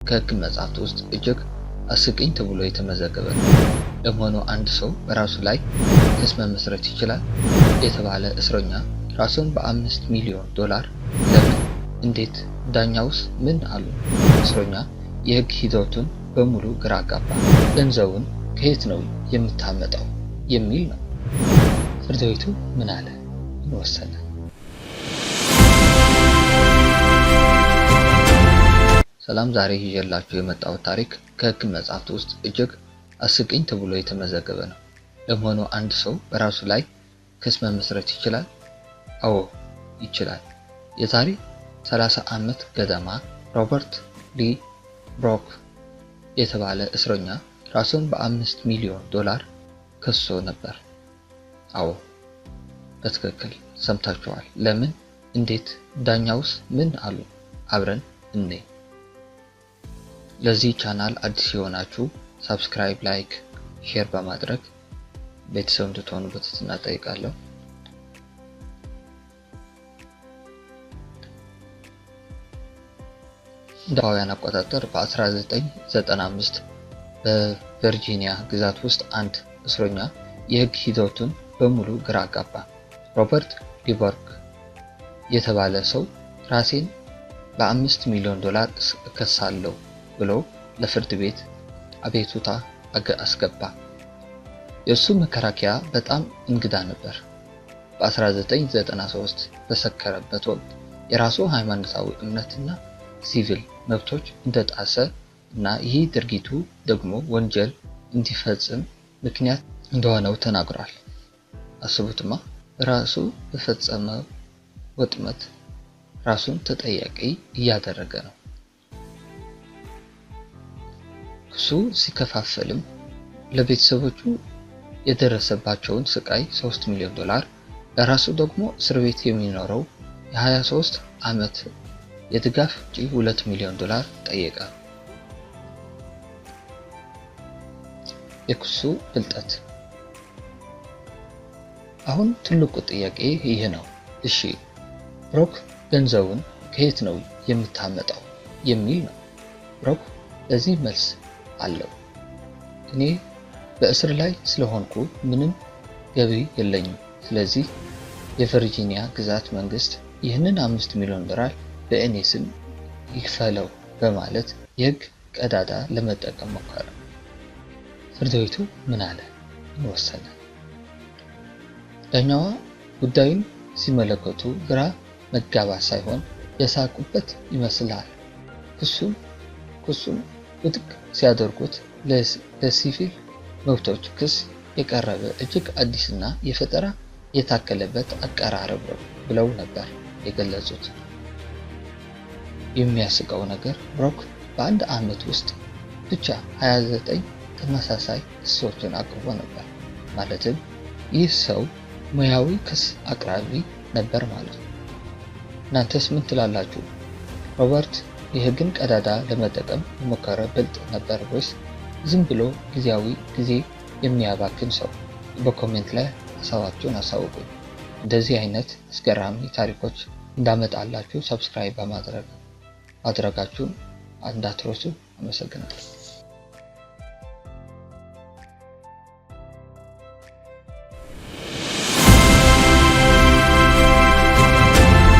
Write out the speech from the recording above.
ከሕግ መጻሕፍት ውስጥ እጅግ አስቂኝ ተብሎ የተመዘገበ ነው። ለመሆኑ አንድ ሰው በራሱ ላይ ክስ መመስረት ይችላል? የተባለ እስረኛ ራሱን በ5 ሚሊዮን ዶላር ለምን? እንዴት? ዳኛውስ ምን አሉ? እስረኛ የሕግ ሂደቱን በሙሉ ግራ አጋባ። ገንዘቡን ከየት ነው የምታመጣው? የሚል ነው። ፍርድ ቤቱ ምን አለ? ምን ወሰነ? ሰላም፣ ዛሬ ይዤላችሁ የመጣሁት ታሪክ ከሕግ መጻሕፍት ውስጥ እጅግ አስቂኝ ተብሎ የተመዘገበ ነው። ለመሆኑ አንድ ሰው በራሱ ላይ ክስ መመስረት ይችላል? አዎ ይችላል። የዛሬ 30 ዓመት ገደማ ሮበርት ሊ ብሮክ የተባለ እስረኛ ራሱን በ5 ሚሊዮን ዶላር ከሶ ነበር። አዎ በትክክል ሰምታችኋል። ለምን? እንዴት? ዳኛውስ ምን አሉ? አብረን እንይ። ለዚህ ቻናል አዲስ የሆናችሁ ሰብስክራይብ፣ ላይክ፣ ሼር በማድረግ ቤተሰብ እንድትሆኑ በትህትና እጠይቃለሁ። እንደ አውሮፓውያን አቆጣጠር በ1995 በቨርጂኒያ ግዛት ውስጥ አንድ እስረኛ የሕግ ሂደቱን በሙሉ ግራ አጋባ። ሮበርት ሊ ብሮክ የተባለ ሰው ራሴን በ5 ሚሊዮን ዶላር እከሳለሁ ብሎ ለፍርድ ቤት አቤቱታ አስገባ። የእሱ መከራከሪያ በጣም እንግዳ ነበር። በ1993 በሰከረበት ወቅት የራሱ ሃይማኖታዊ እምነትና ሲቪል መብቶች እንደጣሰ እና ይህ ድርጊቱ ደግሞ ወንጀል እንዲፈጽም ምክንያት እንደሆነው ተናግሯል። አስቡትማ፣ ራሱ በፈጸመው ወጥመድ ራሱን ተጠያቂ እያደረገ ነው። ክሱ ሲከፋፈልም ለቤተሰቦቹ የደረሰባቸውን ስቃይ 3 ሚሊዮን ዶላር፣ ለራሱ ደግሞ እስር ቤት የሚኖረው የ23 ዓመት የድጋፍ ወጪ 2 ሚሊዮን ዶላር ጠየቀ። የክሱ ብልጠት። አሁን ትልቁ ጥያቄ ይህ ነው። እሺ ብሮክ ገንዘቡን ከየት ነው የምታመጣው? የሚል ነው። ብሮክ ለዚህ መልስ አለው። እኔ በእስር ላይ ስለሆንኩ ምንም ገቢ የለኝም። ስለዚህ የቨርጂኒያ ግዛት መንግስት ይህንን 5 ሚሊዮን ዶላር በእኔ ስም ይክፈለው በማለት የሕግ ቀዳዳ ለመጠቀም ሞከረ። ፍርድ ቤቱ ምን አለ? ምን ወሰነ? ዳኛዋ ጉዳዩን ሲመለከቱ ግራ መጋባት ሳይሆን የሳቁበት ይመስላል። ክሱን ውድቅ ሲያደርጉት ለሲቪል መብቶች ክስ የቀረበ እጅግ አዲስና የፈጠራ የታከለበት አቀራረብ ነው ብለው ነበር የገለጹት። የሚያስቀው ነገር ብሮክ በአንድ ዓመት ውስጥ ብቻ 29 ተመሳሳይ ክሶችን አቅርቦ ነበር። ማለትም ይህ ሰው ሙያዊ ክስ አቅራቢ ነበር ማለት ነው። እናንተስ ምን ትላላችሁ? ሮበርት የሕግን ቀዳዳ ለመጠቀም የሞከረ ብልጥ ነበር ወይስ ዝም ብሎ ጊዜያዊ ጊዜ የሚያባክን ሰው? በኮሜንት ላይ ሀሳባችሁን አሳውቁኝ። እንደዚህ አይነት አስገራሚ ታሪኮች እንዳመጣላችሁ ሰብስክራይብ በማድረጋችሁን እንዳትረሱ። አመሰግናለሁ።